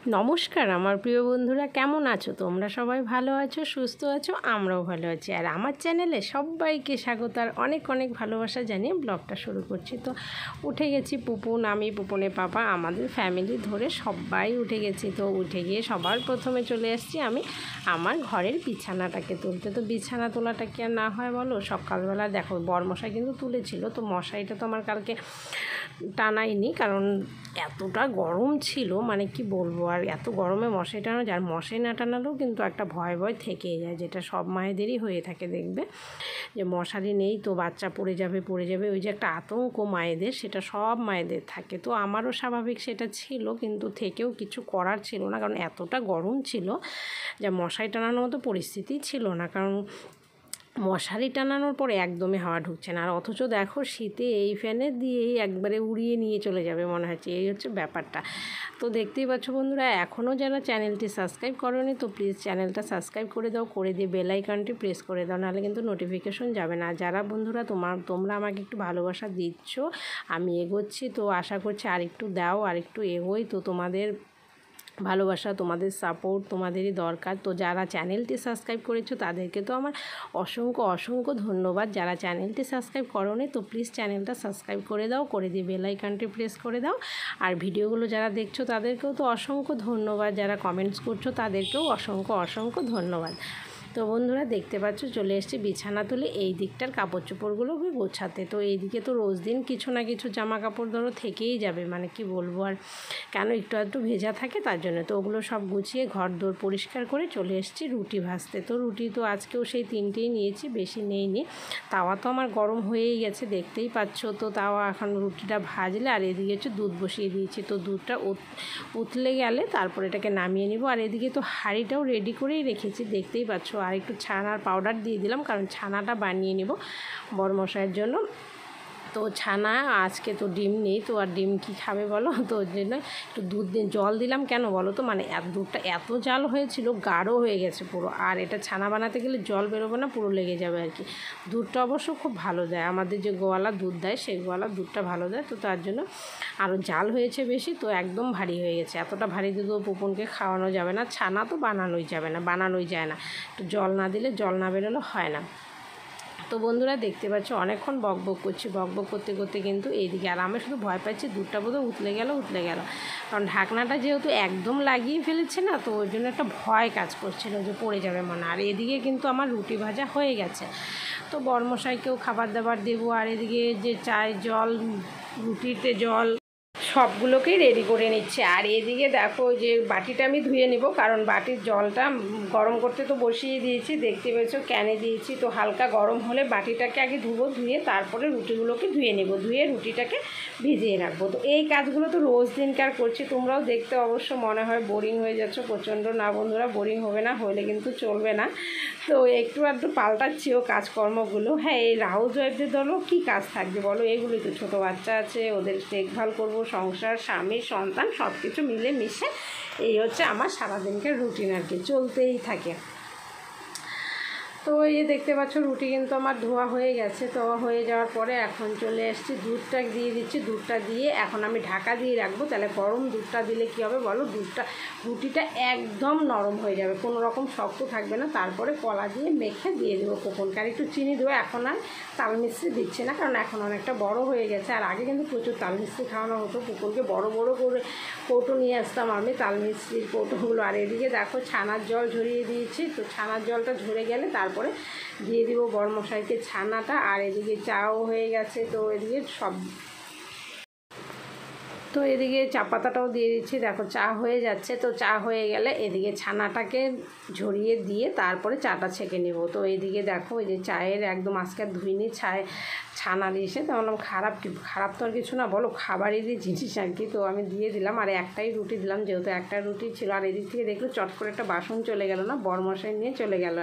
নমস্কার আমার প্রিয় বন্ধুরা, কেমন আছো তোমরা? সবাই ভালো আছো, সুস্থ আছো, আমরাও ভালো আছি। আর আমার চ্যানেলে সবাইকে স্বাগত আর অনেক অনেক ভালোবাসা জানিয়ে ব্লগটা শুরু করছি। তো উঠে গেছি পুপুন, আমি, পুপুনের পাপা, আমাদের ফ্যামিলি ধরে সবাই উঠে গেছি। তো উঠে গিয়ে সবার প্রথমে চলে এসেছি আমি আমার ঘরের বিছানাটাকে তুলতে। তো বিছানা তোলাটা কি আর না হয় বলো? সকালবেলা দেখো বরমশাই কিন্তু তুলেছিল, তো মশারিটা তো আমার কালকে টানাইনি, কারণ এতটা গরম ছিল, মানে কি বলবো। আর এত গরমে মশারি টানানো যায়, আর মশারি না টানালেও কিন্তু একটা ভয় ভয় থেকেই যায়, যেটা সব মায়েদেরই হয়ে থাকে। দেখবে যে মশারি নেই তো বাচ্চা পড়ে যাবে, ওই যে একটা আতঙ্ক মায়েদের, সেটা সব মায়েদের থাকে। তো আমারও স্বাভাবিক সেটা ছিল, কিন্তু থেকেও কিছু করার ছিল না, কারণ এতটা গরম ছিল যা মশারি টানানোর মতো পরিস্থিতি ছিল না। কারণ মশারি টানানোর পরে একদমই হাওয়া ঢুকছে না, আর অথচ দেখো শীতে এই ফ্যানে দিয়েই একবারে উড়িয়ে নিয়ে চলে যাবে মনে হচ্ছে, এই হচ্ছে ব্যাপারটা। তো দেখতেই পাচ্ছ বন্ধুরা, এখনও যারা চ্যানেলটি সাবস্ক্রাইব করোনি তো প্লিজ চ্যানেলটা সাবস্ক্রাইব করে দাও, করে দিয়ে বেল আইকনটি প্রেস করে দাও, নাহলে কিন্তু নোটিফিকেশন যাবে না। যারা বন্ধুরা তোমরা আমাকে একটু ভালোবাসা দিচ্ছ, আমি এগোচ্ছি, তো আশা করছি আরেকটু দাও, আরেকটু এগোই। তো তোমাদের ভালোবাসা, তোমাদের সাপোর্ট তোমাদেরই দরকার। তো যারা চ্যানেলটি সাবস্ক্রাইব করেছো তাদেরকে তো আমার অসংখ্য অসংখ্য ধন্যবাদ। যারা চ্যানেলটি সাবস্ক্রাইব করোনি তো প্লিজ চ্যানেলটা সাবস্ক্রাইব করে দাও, করে দিয়ে বেল আইকনটি প্রেস করে দাও। আর ভিডিওগুলো যারা দেখছো তাদেরকেও তো অসংখ্য ধন্যবাদ, যারা কমেন্টস করছো তাদেরকেও অসংখ্য অসংখ্য ধন্যবাদ। তো বন্ধুরা দেখতে পাচ্ছ চলে এসেছি বিছানা তুলে এই দিকটার কাপড় চোপড়গুলোকে গোছাতে। তো এইদিকে তো রোজ দিন কিছু না কিছু জামা কাপড় ধরো থেকেই যাবে, মানে কি বলবো, আর কেন একটু ভেজা থাকে তার জন্য। তো ওগুলো সব গুছিয়ে ঘর দোর পরিষ্কার করে চলে এসেছি রুটি ভাজতে। তো রুটি তো আজকেও সেই 3টেই নিয়েছি, বেশি নেইনি। তাওয়া তো আমার গরম হয়েই গেছে দেখতেই পাচ্ছ। তো তাওয়া এখন রুটিটা ভাজলে, আর এদিকে হচ্ছে দুধ বসিয়ে দিয়েছি। তো দুধটা উতলে গেলে তারপর এটাকে নামিয়ে নিব। আর এদিকে তো হাঁড়িটাও রেডি করেই রেখেছি দেখতেই পাচ্ছ। আর একটু ছানার পাউডার দিয়ে দিলাম, কারণ ছানাটা বানিয়ে নেব বড়মশাইয়ের জন্য। তো ছানা আজকে তো ডিম নেই, তো আর ডিম কি খাবে বলো, তো ওর জন্য একটু জল দিলাম। কেন বলো তো, মানে দুধটা এত জাল হয়েছিল, গাঢ় হয়ে গেছে পুরো। আর এটা ছানা বানাতে গেলে জল বেরোবে না, পুরো লেগে যাবে আর কি। দুধটা অবশ্য খুব ভালো দেয়, আমাদের যে গোয়ালা দুধ দেয় সেই গোয়ালার দুধটা ভালো দেয়। তো তার জন্য আরও জাল হয়েছে বেশি, তো একদম ভারী হয়ে গেছে। এতটা ভারী দুধও পুপনকে খাওয়ানো যাবে না, ছানা তো বানানোই যায় না। একটু জল না দিলে, জল না বেরোলে হয় না। তো বন্ধুরা দেখতে পাচ্ছ অনেকক্ষণ বকবক করছি, বকবক করতে করতে কিন্তু এইদিকে, আর আমি শুধু ভয় পাচ্ছি দুধটা বোধহয় উতলে গেল। কারণ ঢাকনাটা যেহেতু একদম লাগিয়ে ফেলেছে না, তো ওই জন্য একটা ভয় কাজ করছিল যে পড়ে যাবে মনে। আর এদিকে কিন্তু আমার রুটি ভাজা হয়ে গেছে, তো বরমশাইকেও খাবার দাবার দেবো। আর এদিকে যে চায় জল, রুটিতে জল, সবগুলোকেই রেডি করে নিচ্ছে। আর এদিকে দেখো যে বাটিটা আমি ধুয়ে নেব, কারণ বাটির জলটা গরম করতে তো বসিয়ে দিয়েছি, দেখতে পেয়েছো ক্যানে দিয়েছি। তো হালকা গরম হলে বাটিটাকে আগে ধুয়ে তারপরে রুটিগুলোকে ধুয়ে নেব, ধুয়ে রুটিটাকে ভিজিয়ে রাখবো। তো এই কাজগুলো তো রোজ দিনকার করছি, তোমরাও দেখতে অবশ্য মনে হয় বোরিং হয়ে যাচ্ছ প্রচণ্ড। না বন্ধুরা, বোরিং হবে না, হলে কিন্তু চলবে না। তো একটু আধটু পাল্টাচ্ছিও কাজকর্মগুলো। হ্যাঁ, এই হাউস ওয়াইফদের ধরো কী কাজ থাকবে বলো, এগুলোই তো। ছোটো বাচ্চা আছে, ওদের দেখভাল করবো, সংসার, স্বামী, সন্তান সব কিছু মিলে মিশে এই হচ্ছে আমার সারাদিনকার রুটিন আর কি, চলতেই থাকে। তো এই দেখতে পাচ্ছ রুটি কিন্তু আমার ধোয়া হয়ে গেছে। তো হয়ে যাওয়ার পরে এখন চলে এসেছি দুধটা দিয়ে দিচ্ছি। দুধটা দিয়ে এখন আমি ঢাকা দিয়ে রাখবো, তাহলে গরম দুধটা দিলে কী হবে বলো, রুটিটা একদম নরম হয়ে যাবে, কোনো রকম শক্ত থাকবে না। তারপরে কলা দিয়ে মেখে দিয়ে দেবো পুপনকে, আর একটু চিনি দেবো। এখন আর তাল মিস্ত্রি দিচ্ছে না, কারণ এখন অনেকটা বড় হয়ে গেছে। আর আগে কিন্তু প্রচুর তাল মিস্ত্রি খাওয়ানো হতো, পুপনকে বড় বড় করে কৌটো নিয়ে আসতাম আমি, তাল মিস্ত্রির কৌটোগুলো। আর এদিকে দেখো ছানার জল ঝরিয়ে দিয়েছি। তো ছানার জলটা ঝরে গেলে তারপরে দিয়ে দিব বরমশাইকে ছানাটা। আর এদিকে চাও হয়ে গেছে, তো এদিকে এদিকে চা পাতাটাও দিয়ে দিচ্ছি। দেখো চা হয়ে যাচ্ছে, তো চা হয়ে গেলে এদিকে ছানাটাকে ঝরিয়ে দিয়ে তারপরে চাটা ছেঁকে নেব। তো এদিকে দেখো এই যে চায়ের একদম আজকে ধুইনি ছানা দিয়েছে, তো বললাম খারাপ তো আর কিছু না বলো, খাবারেরই জিনিস আর কি। তো আমি দিয়ে দিলাম, আর একটাই রুটি দিলাম, যেহেতু একটা রুটি ছিল। আর এদিক থেকে দেখলো চট করে একটা বাসন চলে গেল, না বরমশাই নিয়ে চলে গেল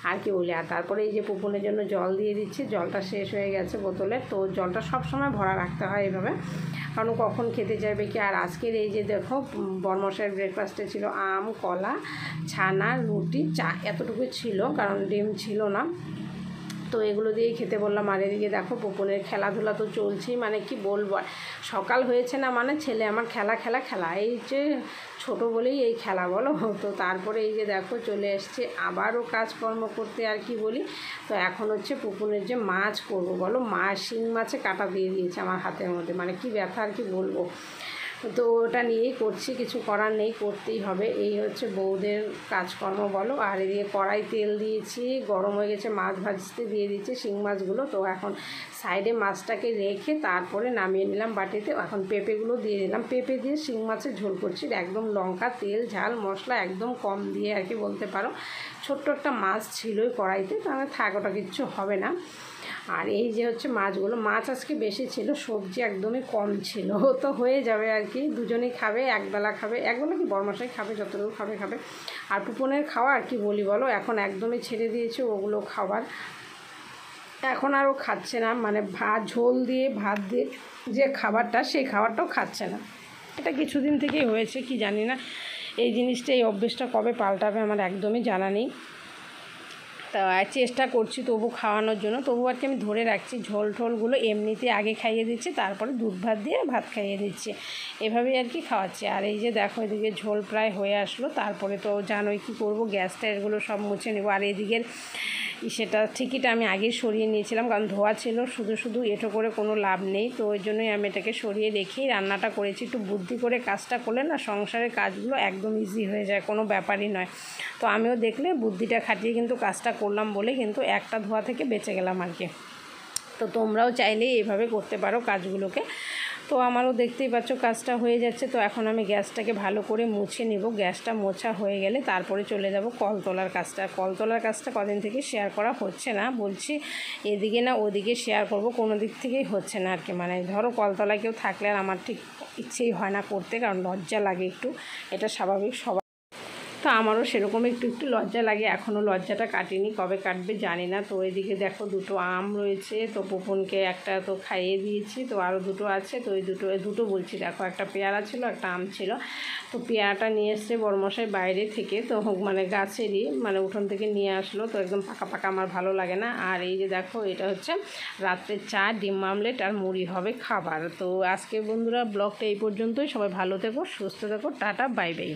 আর কি বলি। আর তারপরে এই যে পুপনের জন্য জল দিয়ে দিচ্ছি, জলটা শেষ হয়ে গেছে বোতলে। তো জলটা সব সময় ভরা রাখতে হয় এভাবে, কারণ কখন খেতে চাইবে কি। আর আজকের এই যে দেখো বরমশাইয়ের ব্রেকফাস্টে ছিল আম, কলা, ছানা, রুটি, চা, এতটুকু ছিল, কারণ ডিম ছিল না। তো এগুলো দিয়েই খেতে বললাম। আর এদিকে দেখো পুপনের খেলাধুলা তো চলছেই, মানে কি বলবো, সকাল হয়েছে না মানে ছেলে আমার খেলা এই যে ছোটো বলেই এই খেলা বলো। তো তারপরে এই যে দেখো চলে এসছে আবারও কাজকর্ম করতে, আর কি বলি। তো এখন হচ্ছে পুপনের যে মাছ করব বলো, শিং মাছে কাঁটা দিয়ে দিয়েছে আমার হাতের মধ্যে, মানে কি ব্যথা আর কি বলবো। তো ওটা নিয়েই করছি, কিছু করার নেই, করতেই হবে। এই হচ্ছে বউদের কাজকর্ম বলো। আর এদিকে কড়াই তেল দিয়েছি, গরম হয়ে গেছে, মাছ ভাজতে দিয়ে দিয়েছি শিং মাছগুলো। তো এখন সাইডে মাছটাকে রেখে তারপরে নামিয়ে নিলাম বাটিতে। এখন পেঁপেগুলো দিয়ে দিলাম, পেঁপে দিয়ে শিং মাছের ঝোল করছি, একদম লঙ্কা তেল ঝাল মশলা একদম কম দিয়ে আর কি বলতে পারো। ছোট্ট একটা মাছ ছিলই কড়াইতে, তাহলে থাক, ওটা কিচ্ছু হবে না। আর এই যে হচ্ছে মাছগুলো, মাছ আজকে বেশি ছিল, সবজি একদমই কম ছিল, তো হয়ে যাবে আর কি, দুজনেই খাবে, একবেলা কি বড়মশাই খাবে, যতটুকু খাবে। আর পুপনের খাওয়া আর কি বলি বলো, এখন একদমই ছেড়ে দিয়েছে ওগুলো খাবার, এখন আর ও খাচ্ছে না, মানে ঝোল দিয়ে ভাত দিয়ে যে খাবারটা, সেই খাবারটাও খাচ্ছে না। এটা কিছুদিন থেকেই হয়েছে, কি জানি না এই জিনিসটা, এই অভ্যেসটা কবে পাল্টাবে আমার একদমই জানা নেই। তা চেষ্টা করছি তবু খাওয়ানোর জন্য, তবু আর কি আমি ধরে রাখছি, ঝোল ঠোলগুলো এমনিতে আগে খাইয়ে দিচ্ছি, তারপরে দুধ ভাত দিয়ে ভাত খাইয়ে দিচ্ছি, এভাবেই আর কি খাওয়াচ্ছি। আর এই যে দেখো এদিকে ঝোল প্রায় হয়ে আসলো, তারপরে তো জানোই কী করবো, গ্যাসটা এগুলো সব মুছে নেবো। আর এদিকের সেটা ঠিকইটা আমি আগে সরিয়ে নিয়েছিলাম, কারণ ধোয়া ছিল, শুধু এঁটো করে কোনো লাভ নেই, তো ওই জন্যই আমি এটাকে সরিয়ে রেখেই রান্নাটা করেছি। একটু বুদ্ধি করে কাজটা করলে না সংসারের কাজগুলো একদম ইজি হয়ে যায়, কোনো ব্যাপারই নয়। তো আমিও দেখলে বুদ্ধিটা খাটিয়ে কিন্তু কাজটা করলাম বলে কিন্তু একটা ধোয়া থেকে বেঁচে গেলাম আর কি। তো তোমরাও চাইলেই এইভাবে করতে পারো কাজগুলোকে। তো আমারও দেখতেই পাচ্ছ কাজটা হয়ে যাচ্ছে। তো এখন আমি গ্যাসটাকে ভালো করে মুছে নেব, গ্যাসটা মোছা হয়ে গেলে তারপরে চলে যাব কল তোলার কাজটা কদিন থেকে শেয়ার করা হচ্ছে না, বলছি এদিকে না ওদিকে শেয়ার করব, কোনো দিক থেকেই হচ্ছে না আর কি। মানে ধরো কলতলায় কেউ থাকলে আর আমার ঠিক ইচ্ছেই হয় না করতে, কারণ লজ্জা লাগে একটু, এটা স্বাভাবিক সবাই। তো আমারও সেরকম একটু লজ্জা লাগে, এখনও লজ্জাটা কাটেনি, কবে কাটবে জানি না। তো এদিকে দেখো দুটো আম রয়েছে, তো পুপনকে একটা তো খাইয়ে দিয়েছি, তো আরও দুটো আছে, তো এই দুটো বলছি দেখো, একটা পেয়ারা ছিল, একটা আম ছিল। তো পেয়ারাটা নিয়ে এসছে বড়মশাই বাইরে থেকে, তো মানে গাছেরই, মানে উঠোন থেকে নিয়ে আসলো, তো একদম পাকা আমার ভালো লাগে না। আর এই যে দেখো এটা হচ্ছে রাত্রে চা, ডিম আমলেট আর মুড়ি হবে খাবার। তো আজকে বন্ধুরা ব্লগটা এই পর্যন্তই, সবাই ভালো থেকো, সুস্থ থেকো, টাটা, বাই বাই।